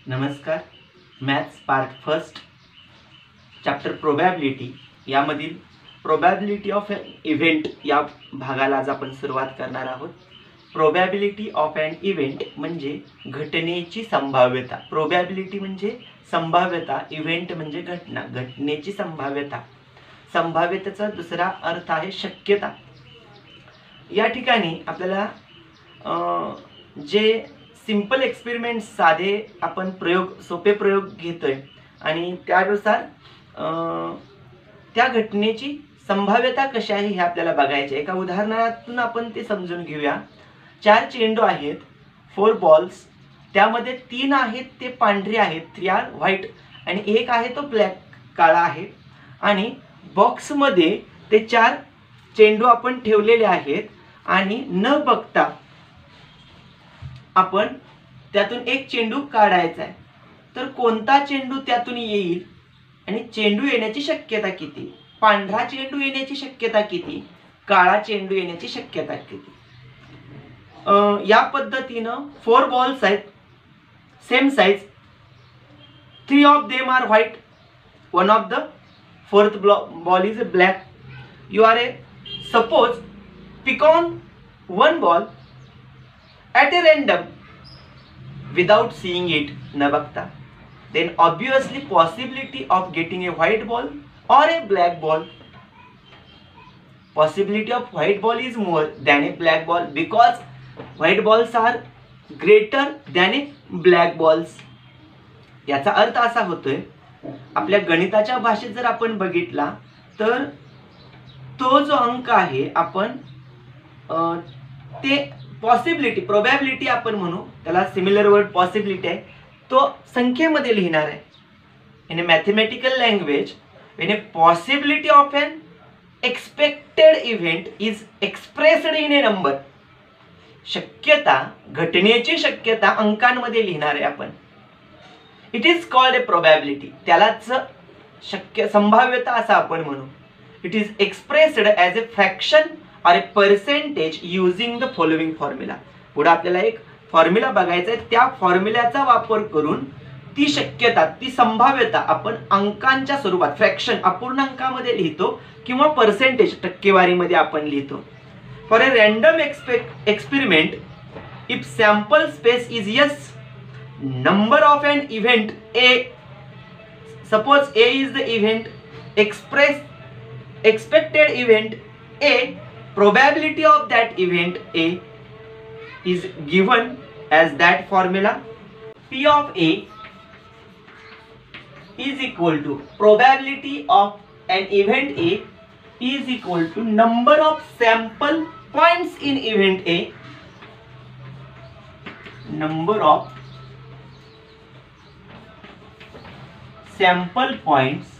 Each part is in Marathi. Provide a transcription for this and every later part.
नमस्कार. Maths part first chapter probability यामधील प्रोबॅबिलिटी ऑफ एन इव्हेंट या भागाला आज आपण सुरुवात करणार आहोत. प्रोबॅबिलिटी ऑफ एन इव्हेंट म्हणजे घटनेची संभाव्यता. प्रोबॅबिलिटी म्हणजे संभाव्यता, इव्हेंट म्हणजे घटना, घटनेची संभाव्यता. संभाव्यतेचा दुसरा अर्थ आहे शक्यता. या ठिकाणी आपल्याला जे सिंपल एक्सपेरिमेंट साधे आपण सोपे प्रयोग घेतोय आणि त्यानुसार त्या घटनेची संभाव्यता कशी आहे हे आपल्याला बघायचे. एका उदाहरणातून आपण ते समजून घेऊया. 4 चेंडू आहेत, 4 बॉल्स. त्यामध्ये 3 आहेत ते पांढरे आहेत, 3 आर व्हाईट, आणि 1 आहे तो ब्लॅक, काळा आहे. आणि बॉक्समध्ये ते 4 चेंडू आपण ठेवलेले आहेत आणि न बघता आपण त्यातून एक चेंडू काढायचा आहे. तर कोणता चेंडू त्यातून येईल आणि चेंडू येण्याची शक्यता किती? पांढरा चेंडू येण्याची शक्यता किती? काळा चेंडू येण्याची शक्यता किती? या पद्धतीनं 4 बॉल्स आहेत, same size. 3 of them are white, 1 of the 4th ball is black. You are suppose pick on 1 ball at a random without seeing it, न बघता. Then obviously possibility of getting a white ball or a black ball. Possibility of white ball is more than a black ball because white balls are greater than a black balls. याचा अर्थ असा होतोय, आपल्या गणिताच्या भाषेत जर आपण बघितला तर तो जो अंक आहे आपण ते पॉसिबिलिटी, प्रोबॅबिलिटी आपण म्हणू त्याला, सिमिलर वर्ड पॉसिबिलिटी आहे, तो संख्येमध्ये लिहिणार आहे. In a mathematical language, when a possibility of N expected event is expressed in A number. शक्यता, घटनेची शक्यता अंकांमध्ये लिहिणार आहे आपण. It is called a probability. त्यालाच संभाव्यता असं आपण म्हणू. It is expressed as a fraction or a percentage using the following formula. पुढे आपल्याला एक फॉर्म्युला बघायचा आहे. त्या फॉर्म्युल्याचा वापर करून ती शक्यता, ती संभाव्यता आपण अंकांच्या स्वरूपात, फ्रॅक्शन, अपूर्णांकामध्ये लिहितो किंवा पर्सेंटेज, टक्केवारीमध्ये आपण लिहितो. For a random experiment, if sample space is S, number of N event A, suppose A is the event, expected event A, probability of that event A is given as that formula. P of A is equal to probability of an event A is equal to number of sample points in event A, number of sample points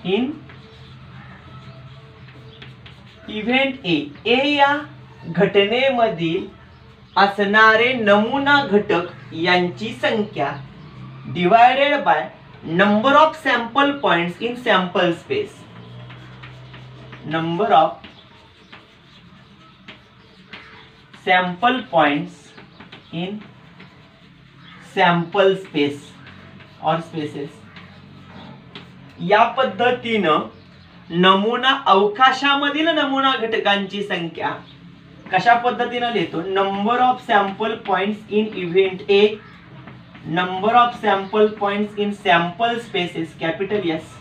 in event A. A या घटनेमधील असणारे नमुना घटक यांची संख्या divided by number of sample points in sample space. Number of sample points in sample space or spaces. या पद्धतीनं नमुना अवकाशामधील नमुना घटकांची संख्या कशा पद्धतीने लिहितो? Number of sample points in event A, number of sample points in sample spaces, capital S,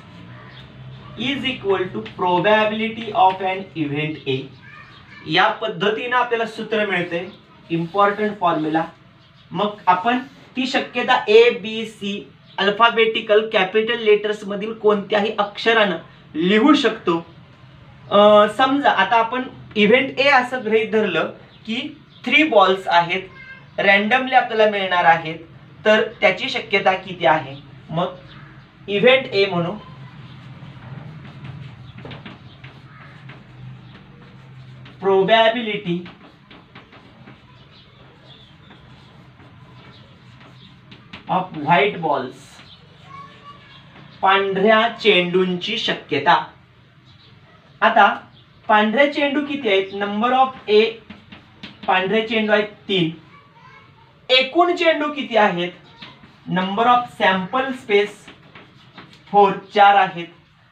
is equal to probability of N event A. या पद्धतीने आपल्याला सूत्र मिळते, इम्पॉर्टंट फॉर्म्युला. मग आपण ती शक्यता ए, बी, सी अल्फाबेटिकल कॅपिटल लेटर्स मधील कोणत्याही अक्षरानं लिहू शकतो. समजा आता आपण इव्हेंट ए असं गृहीत धरलं की 3 बॉल्स आहेत, रॅन्डमली आपल्याला मिळणार आहेत, तर त्याची शक्यता किती आहे? मग इव्हेंट ए म्हणू. प्रोबॅबिलिटी ऑफ व्हाईट बॉल्स, पांढऱ्या चेंडूंची शक्यता. आता पांढरे चेंडू किती आहेत? नंबर ऑफ ए, पांढरे चेंडू आहेत 3, एकूण चेंडू किती आहेत? नंबर ऑफ सॅम्पल स्पेस 4 आहेत.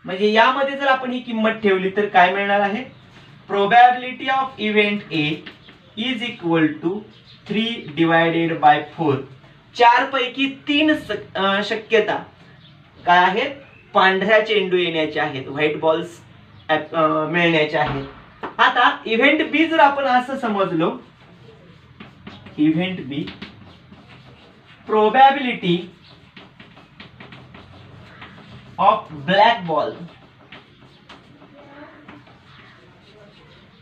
म्हणजे यामध्ये जर आपण ही किंमत ठेवली तर काय मिळणार आहे? Probability of event A is equal to 3 divided by 4. 4 पैकी 3 शक्यता काय आहेत? पांढऱ्या चेंडू येण्याचे आहेत, व्हाईट बॉल्स मिळण्याचे आहेत. आता इव्हेंट बी जर आपण असं समजलो, event B probability of black ball,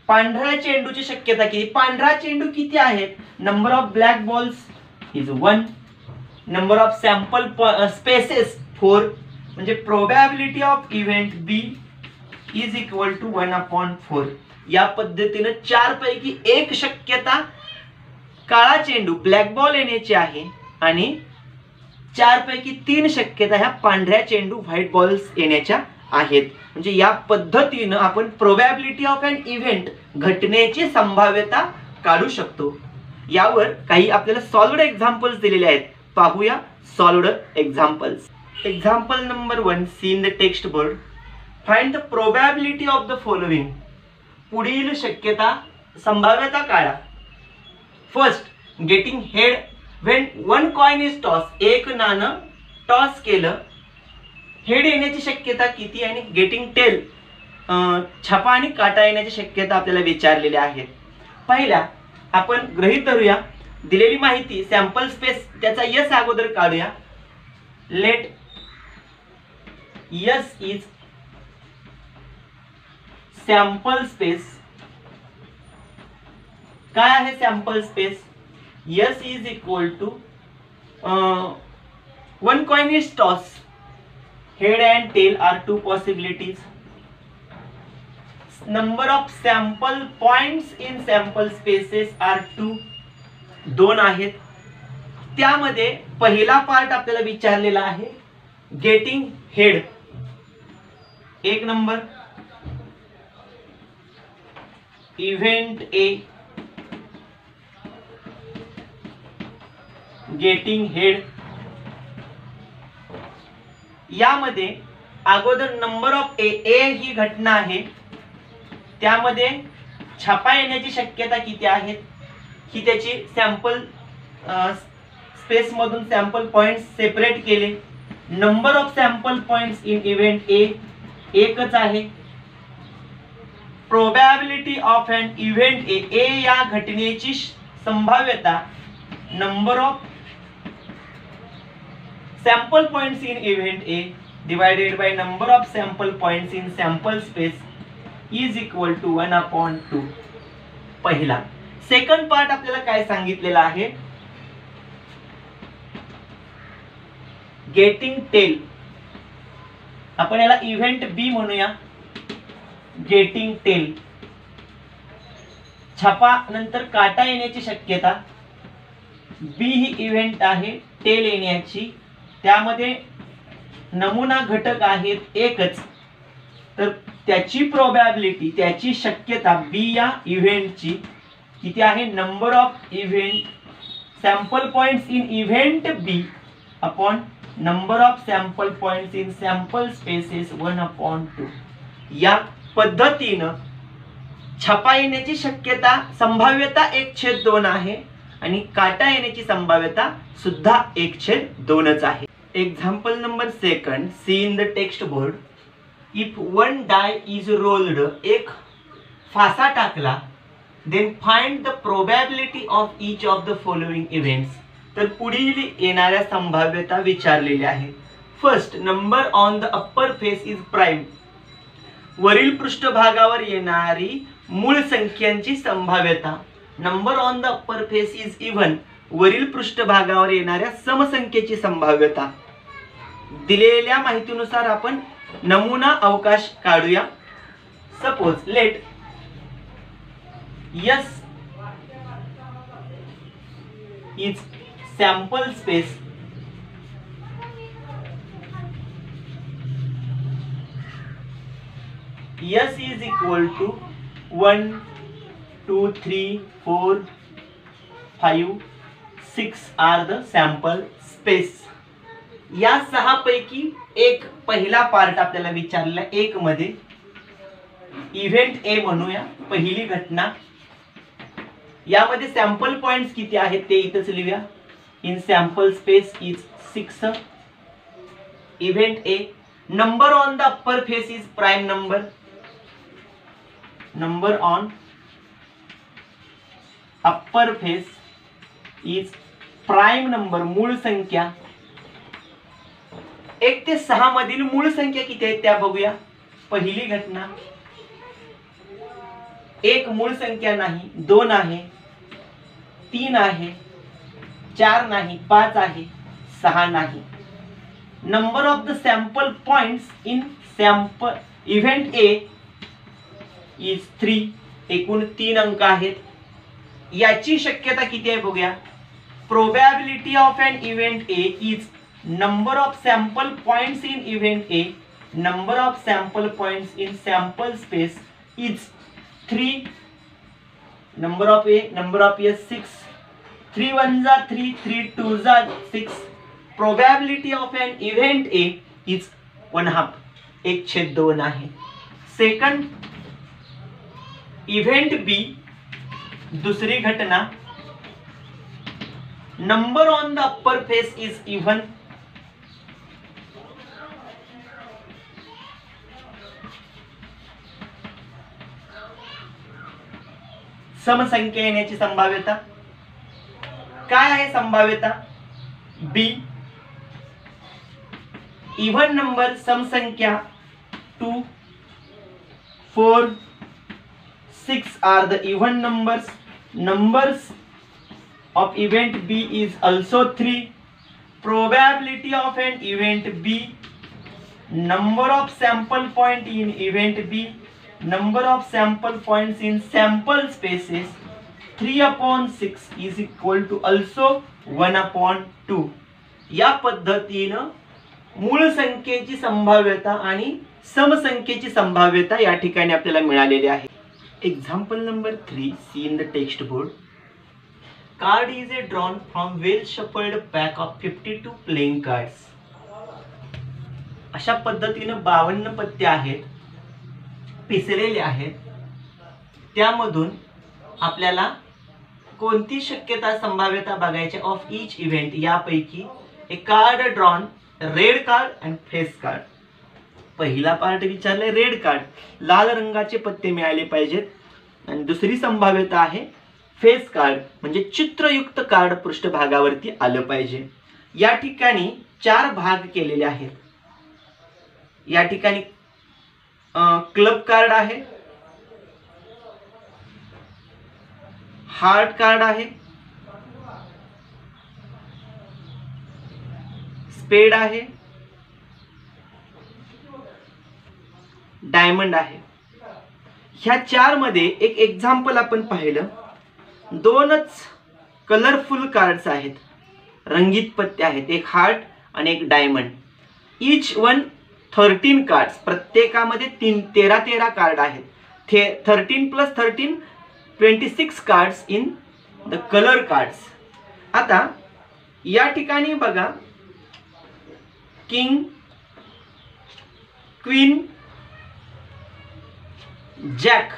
पांढऱ्या चेंडूची शक्यता किती? पांढरा चेंडू किती आहेत? Number of black balls is 1, number of sample spaces 4. म्हणजे probability of event B is equal to 1/4. या पद्धतीने 4 पैकी 1 शक्यता काळा चेंडू ब्लॅक बॉल येण्याची आहे आणि 4 पैकी 3 शक्यता ह्या पांढऱ्या चेंडू व्हाईट बॉल्स येण्याच्या आहेत. म्हणजे या पद्धतीने आपण प्रोबॅबिलिटी ऑफ एन इव्हेंट घटनेची संभाव्यता काढू शकतो. यावर काही आपल्याला सॉल्व्ड एक्झाम्पल्स दिलेले आहेत. पाहूया solved examples. Example number 1, see in the text board. Find the probability of the following. पुढील शक्यता संभाव्यता काढा. First, getting head when 1 coin is toss. एक नाणं टॉस केलं, हेड येण्याची शक्यता किती आणि गेटिंग टेल छापा आणि काटा येण्याची शक्यता आपल्याला विचारलेल्या आहेत. पहिल्या आपण गृहीत धरूया दिलेली माहिती सॅम्पल स्पेस, त्याचा यस अगोदर काढूया. Let S is sample space. काय आहे sample space? S is equal to 1 coin is toss, head and tail are 2 possibilities. Number of sample points in sample spaces are 2. 2 आहेत. त्यामध्ये पहिला पार्ट आपल्याला विचारलेला आहे गेटिंग हेड. 1 नंबर इव्हेंट ए गेटिंग हेड. यामध्ये अगोदर नंबर ऑफ ए ही घटना आहे, त्यामध्ये छापा येण्याची शक्यता किती आहेत ही त्याची सॅम्पल स्पेस मधून सॅम्पल पॉइंट्स सेपरेट केले. Number of sample points in event A एकच आहे. Probability of N event A या घटनेची संभाव्यता number of sample points in event A divided by number of sample points in sample space is equal to 1/2. पहिला. सेकंड पार्ट आपल्याला काय सांगितलेला आहे? Getting tail. आपण याला इव्हेंट बी म्हणूया. गेटिंग टेल, छापा नंतर काटा येण्याची शक्यता. बी ही इव्हेंट आहे, टेल येण्याची. त्यामध्ये नमुना घटक आहेत एकच, तर त्याची प्रोबॅबिलिटी, त्याची शक्यता बी या इव्हेंटची किती आहे? Number of event sample points in event B upon number of sample points in sample spaces 1/2. या पद्धतीनं छापा येण्याची शक्यता संभाव्यता 1/2 आहे आणि काटा येण्याची संभाव्यता सुद्धा 1/2च आहे. Example number 2, see in the text board. If 1 die is rolled. एक फासा टाकला. Then find the probability of each of the following events. तर पुढील येणाऱ्या संभाव्यता विचारलेल्या आहेत. First, number on the upper face is prime. वरील पृष्ठभागावर येणारी मूळ संख्यांची संभाव्यता. Number on the upper face is even. वरील पृष्ठभागावर येणाऱ्या समसंख्येची संभाव्यता. दिलेल्या माहितीनुसार आपण नमुना अवकाश काढूया. Suppose let S is sample space S is equal to 1 2 3 4 5 6 are the sample space. या 6 पैकी एक पहिला पार्ट आपल्याला विचारलेला 1 मध्ये इव्हेंट ए म्हणूया, पहिली घटना. यामध्ये सॅम्पल पॉइंट्स किती आहेत ते इथेच लिहूया. In sample space is 6. Event A. Number on the upper face is prime number. Number on upper face is prime number, मूळ संख्या. 1 ते 6 मधील मूळ संख्या किती आहेत त्या बघूया. पहिली घटना 1 मूळ संख्या नाही, 2 आहे, 3 आहे, 4 नाही, 5 आहे, 6 नाही. Number of the sample points in sample event A is 3. एकूण 3 अंक आहेत. याची शक्यता किती आहे बघूया. Probability of N event A is number of sample points in event A, number of sample points in sample space is 3. Number of A, number of S 6. 3 1 जा 3, 3 2 जा 6. Probability of N event A is 1/2, 1/2 आहे. सेकंड इव्हेंट बी, दुसरी घटना. Number on the upper face is even. समसंख्या येण्याची संभाव्यता काय आहे? संभाव्यता बी. इव्हन नंबर समसंख्या 2 4 6 are the even numbers. Numbers of event B is also 3. Probability of an event B, number of sample point in event B, number of sample points in sample spaces 3/6 is equal to also 1/2. या पद्धतीनं मूळ संख्येची संभाव्यता आणि समसंख्येची संभाव्यता या ठिकाणी आपल्याला मिळालेली आहे. Example number 3, see in the text board. Card is drawn from well shuffled pack of 52 playing cards. अशा पद्धतीनं 52 पत्ते आहेत, पिसलेले आहेत. त्यामधून आपल्याला कोणती शक्यता संभाव्यता बघायची ऑफ ईच इव्हेंट. यापैकी A card drawn, red card and face card. पहिला पार्ट विचारलाय रेड कार्ड, लाल रंगाचे पत्ते मिळाले पाहिजेत. आणि दुसरी संभाव्यता आहे फेस कार्ड, म्हणजे चित्रयुक्त कार्ड पृष्ठभागावरती आलं पाहिजे. या ठिकाणी 4 भाग केलेले आहेत. या ठिकाणी क्लब कार्ड आहे, हार्ट कार्ड आहे, स्पेड आहे, डायमंड आहे. ह्या 4 मध्ये एक एक्झाम्पल आपण पाहिलं. 2च कलरफुल कार्ड्स आहेत, रंगीत पत्ते आहेत, एक हार्ट आणि एक डायमंड. ईच वन 13 कार्ड्स, प्रत्येकामध्ये 13 कार्ड आहेत. 13 + 13 26 cards in the colour cards. आता या ठिकाणी बघा, किंग, क्वीन, जॅक,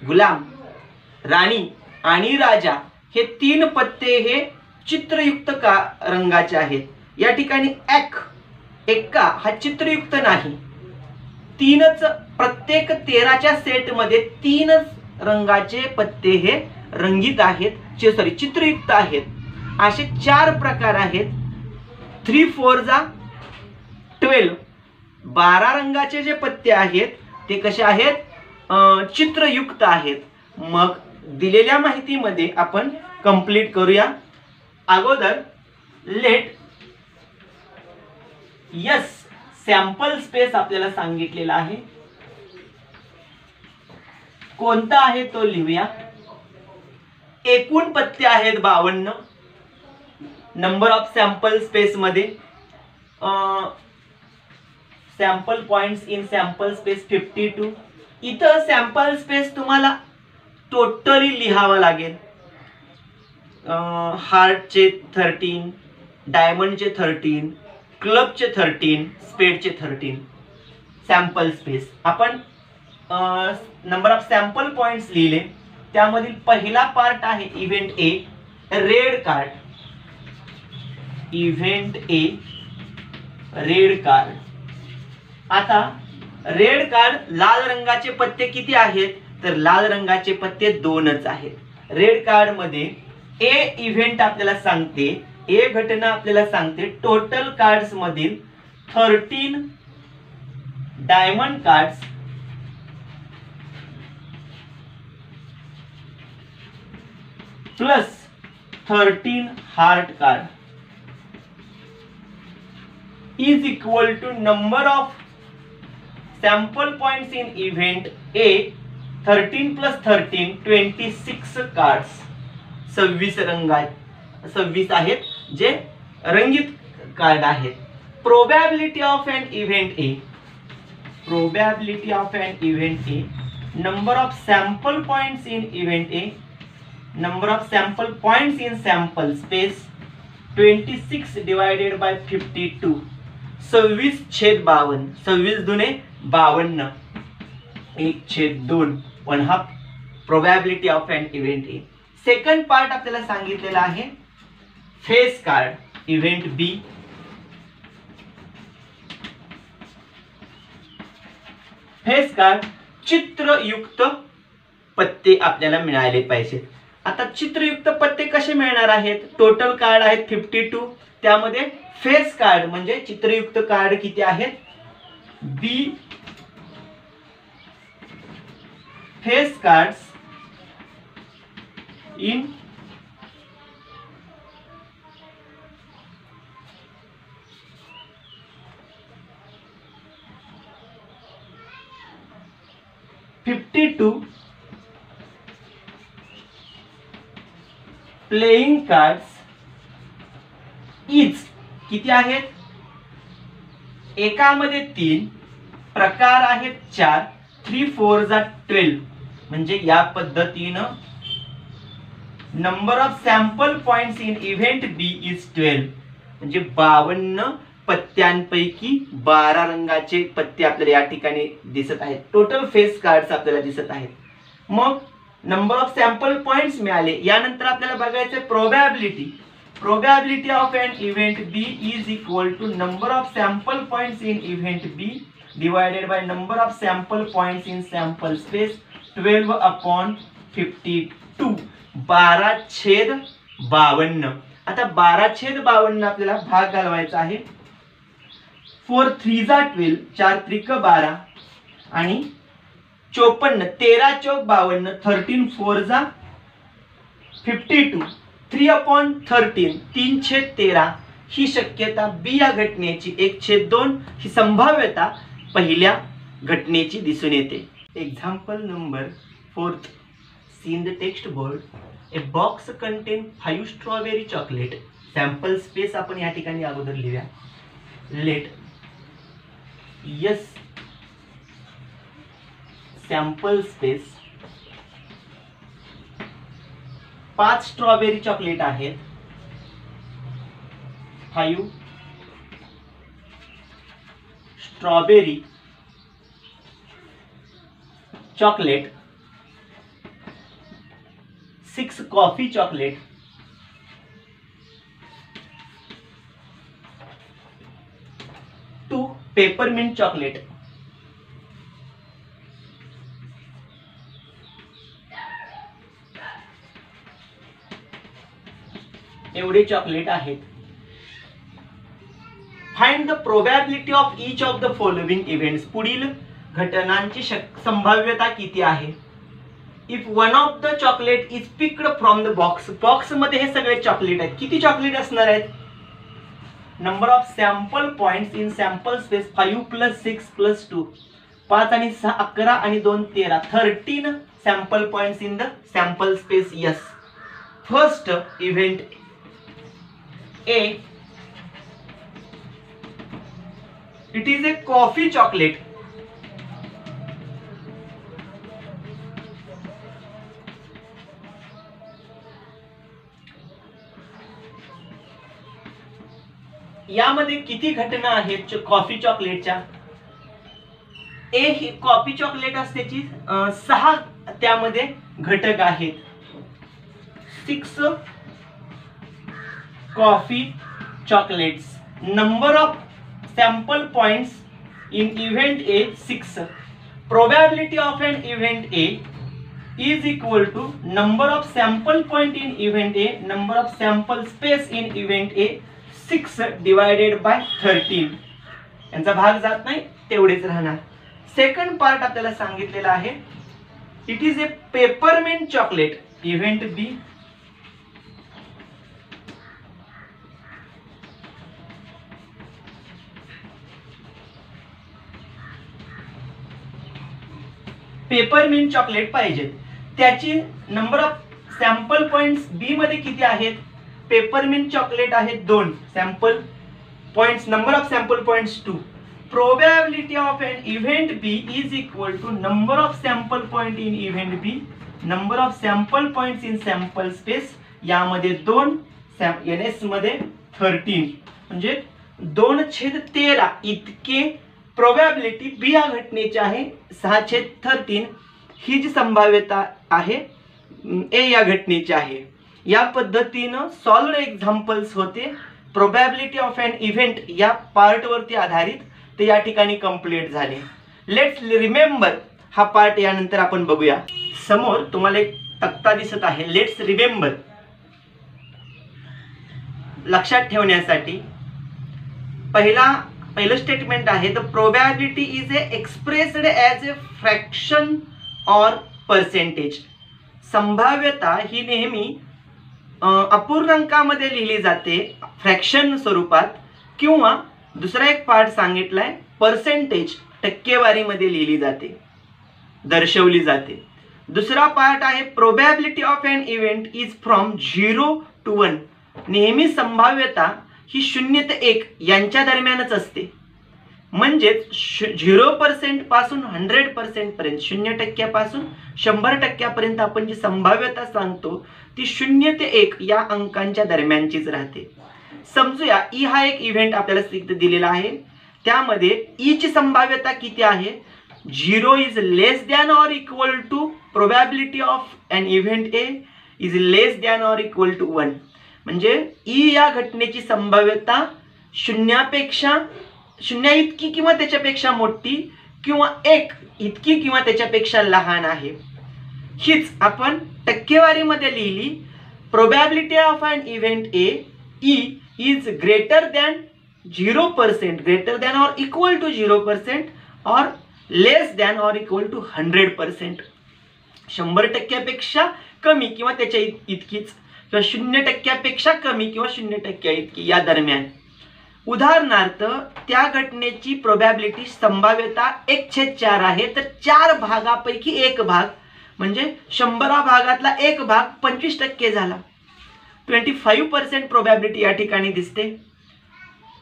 गुलाम, राणी आणि राजा हे 3 पत्ते हे चित्रयुक्त रंगाचे आहेत. या ठिकाणी एक्का हा चित्रयुक्त नाही. 3च, प्रत्येक 13च्या सेटमध्ये 3च रंगाचे पत्ते हे रंगीत आहेत, चित्रयुक्त आहेत. असे 4 प्रकार आहेत. 3 4 जा 12, 12 रंगाचे जे पत्ते आहेत ते कसे आहेत? चित्रयुक्त आहेत. मग दिलेल्या माहितीमध्ये आपण कंप्लीट करूया. अगोदर लेट यस सॅम्पल स्पेस आपल्याला सांगितलेला आहे. कोणता आहे तो लिहूया. एकूण पत्ते आहेत 52. नंबर ऑफ सॅम्पल स्पेस मध्ये sample points in sample space 52. इथं सॅम्पल स्पेस तुम्हाला टोटली लिहावा लागेल. हार्टचे 13, डायमंडचे 13, क्लबचे 13, स्पेडचे 13. सॅम्पल स्पेस आपण नंबर ऑफ सॅम्पल पॉइंट्स लिहिले. त्यामधील पहिला पार्ट आहे इव्हेंट ए, रेड कार्ड. इव्हेंट ए, रेड कार्ड. आता रेड कार्ड लाल रंगाचे पत्ते किती आहेत? तर लाल रंगाचे पत्ते 2च आहेत. रेड कार्ड मध्ये ए इव्हेंट आपल्याला सांगते, ए घटना आपल्याला सांगते टोटल कार्ड्स मधील 13 diamond cards plus 13 heart card is equal to number of sample points in event A. 13 plus 13 26 cards. 26 आहेत जे रंगीत कार्ड आहेत. Probability of N event A, probability of N event A, number of sample points in event A, number of sample points in sample space 26 divided by 52. 26/52. 26 दुने 52, 1/2, 1/2 probability of N event A. Second part आपल्याला सांगितलेला आहे face card, event B. Face card चित्रयुक्त पत्ते आपल्याला मिळाले पाहिजेत. आता चित्रयुक्त पत्ते कसे मिळणार आहेत? टोटल कार्ड आहेत 52, त्यामध्ये फेस कार्ड म्हणजे चित्रयुक्त कार्ड किती आहेत? B face cards in (52) playing cards is किती आहेत? एकामध्ये 3, प्रकार आहेत 4, 3 4 जा 12. म्हणजे या पद्धतीनं number of sample points in event B is 12. म्हणजे 52 पत्त्यांपैकी 12 रंगाचे पत्ते आपल्याला या ठिकाणी दिसत आहेत. टोटल फेस कार्ड्स आपल्याला दिसत आहेत. मग नंबर ऑफ सॅम्पल पॉइंट्स मिळाले. यानंतर आपल्याला बघायचं probability. Probability of an event B is equal to number of sample points in event B divided by number of sample points in sample space 12/52. 12/52. आता 12/52 आपल्याला भाग घालवायचा आहे. 4 3 जा 12, 4 त्रिक 12 आणि 54, 13 चौक 52, 13 4 जा 52. 3/13, 3/13 ही शक्यता बी या घटनेची, 1/2 ही संभाव्यता पहिल्या घटनेची दिसून येते. Example number 4. See in the text board A box contain 5 strawberry chocolate. Sample space आपण या ठिकाणी अगोदर लिहूया. Let S sample space 5 strawberry chocolate आहेत. 5 strawberry chocolate, 6 coffee chocolate, 2 peppermint chocolate, एवढे चॉकलेट आहेत. Find the probability of each of the following events. पुढील घटनांची संभाव्यता किती आहे? If one of the chocolate is picked from the box. Box मध्ये हे सगळे चॉकलेट आहेत. किती चॉकलेट असणार आहेत? Number of sample points in sample space 5 + 6 + 2, 5 आणि 6 11 आणि 2 13, 13 sample points in the sample space. Yes. First event A, it is a coffee chocolate. यामध्ये किती घटना आहेत कॉफी चॉकलेटच्या? ए ही कॉफी चॉकलेट असते त्याची 6 त्यामध्ये घटक आहेत. 6 coffee chocolates. Number of sample points in event A 6. Probability of N event A is equal to number of sample point in event A, number of sample space in event A, 6 divided by 13. यांचा भाग जात नाही, तेवढेच राहणार. सेकंड पार्ट आपल्याला सांगितलेला आहे. It is a peppermint chocolate. Event B. Peppermint chocolate पाहिजे. त्याची number of sample points B मध्ये किती आहेत? पेपरमिंट चॉकलेट आहेत 2. Sample points, number of sample points 2. Probability of N event B is equal to number of sample point in event B, number of sample points in sample space. यामध्ये 2, NS मध्ये 13, म्हणजे 2/13 इतके प्रोबॅबिलिटी बी या घटनेची आहे. 6/13 ही जी संभाव्यता आहे ए या घटनेची आहे. या पद्धतीनं सॉल्व्ड एक्झाम्पल्स होते. प्रोबॅबिलिटी ऑफ एन इव्हेंट या पार्ट वरती आधारित ते या ठिकाणी कंप्लीट झाले. लेट्स रिमेंबर हा पार्ट यानंतर आपण बघूया. समोर तुम्हाला एक तक्ता दिसत आहे. Let's remember. लक्षात ठेवण्यासाठी पहिलं स्टेटमेंट आहे, the probability is expressed as A fraction और पर्सेंटेज. संभाव्यता ही नेहमी अपूर्णांकामध्ये लिहिली जाते, फ्रॅक्शन स्वरूपात, किंवा दुसरा एक पार्ट सांगितलाय पर्सेंटेज, टक्केवारीमध्ये लिहिली जाते, दर्शवली जाते. दुसरा पार्ट आहे probability of N event is from 0 to 1. नेहमी संभाव्यता ही 0 ते 1 यांच्या दरम्यानच असते. म्हणजेच 0% पासून 100% पर्यंत, 0% पासून 100% आपण जी संभाव्यता सांगतो ती 0 ते 1 या अंकांच्या दरम्यानचीच राहते. समजूया ई हा एक इव्हेंट आपल्याला दिलेला आहे. त्यामध्ये ई ची संभाव्यता किती आहे? 0 is less than or equal to probability of N event A is less than or equal to 1. म्हणजे ई या घटनेची संभाव्यता 0 इतकी किंवा त्याच्यापेक्षा मोठी, किंवा 1 इतकी किंवा त्याच्यापेक्षा लहान आहे. हीच आपण टक्केवारीमध्ये लिहिली. Probability of N event A E is greater than 0%, greater than or equal to 0%, और less than or equal to 100%. 100% कमी किंवा त्याच्या इतकीच, किंवा 0% कमी किंवा 0% इतकी या दरम्यान. उदाहरणार्थ त्या घटनेची प्रोबॅबिलिटी संभाव्यता 1/4 आहे. तर 4 भागापैकी 1 भाग म्हणजे 100 भागातला 1 भाग 25% झाला. 25% प्रोबॅबिलिटी या ठिकाणी दिसते.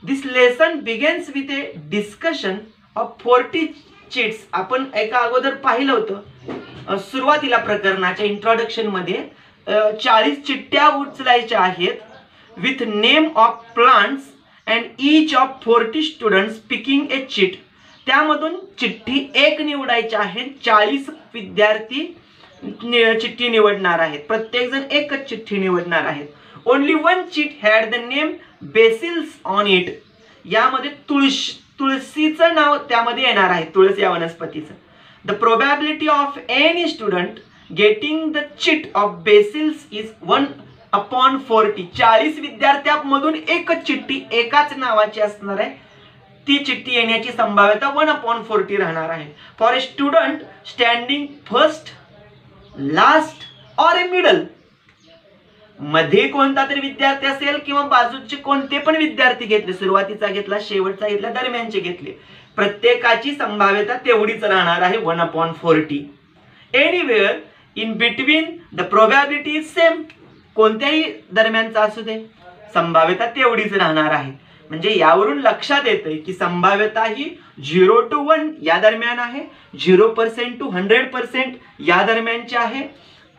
This lesson begins with a discussion of 40 chits. आपण एका अगोदर पाहिलं होतं सुरुवातीला प्रकरणाच्या इंट्रोडक्शन मध्ये 40 चिठ्ठ्या उचलायच्या आहेत, with name of plants and each of 40 students picking A chit. त्यामधून चिठ्ठी 1 निवडायची आहे. 40 विद्यार्थी चिठ्ठी निवडणार आहेत. प्रत्येक जण एकच चिठ्ठी निवडणार आहेत. Only 1 chit had the name basils on it. यामध्ये तुळशीचं नाव त्यामध्ये येणार आहे, तुळस या वनस्पतीचं. The probability of any student getting the chit of basils is 1/40. 40 विद्यार्थ्यांमधून एकच चिठ्ठी एकाच नावाची असणार आहे. ती चिठ्ठी येण्याची संभाव्यता 1/40 राहणार आहे. For A student standing first, last और ए मिडल. मध्ये कोणता तरी विद्यार्थी असेल किंवा बाजूचे कोणते पण विद्यार्थी घेतले, सुरुवातीचा घेतला, शेवटचा घेतला, दरम्यानचे घेतले, प्रत्येकाची संभाव्यता तेवढीच राहणार आहे 1/40. Anywhere in between the probability is same. कोणत्याही दरम्यानचा असू दे, संभाव्यता तेवढीच राहणार आहे. म्हणजे यावरून लक्षात येते की संभाव्यता ही 0 to 1 या दरम्यान आहे, 0% to 100% या दरम्यानची आहे,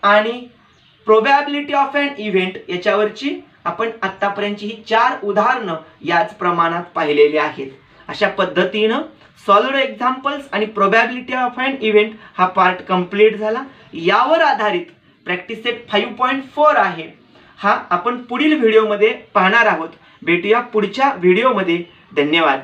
आणि प्रोबॅबिलिटी ऑफ एन इव्हेंट याच्यावरची आपण आतापर्यंतची ही 4 उदाहरणं याच प्रमाणात पाहिलेली आहेत. अशा पद्धतीनं सॉलिड एक्झाम्पल्स आणि प्रोबॅबिलिटी ऑफ एन इव्हेंट हा पार्ट कंप्लीट झाला. यावर आधारित प्रॅक्टिस सेट 5.4 आहे, हा आपण पुढील व्हिडिओमध्ये पाहणार आहोत. भेटूया पुढच्या व्हिडिओमध्ये. धन्यवाद.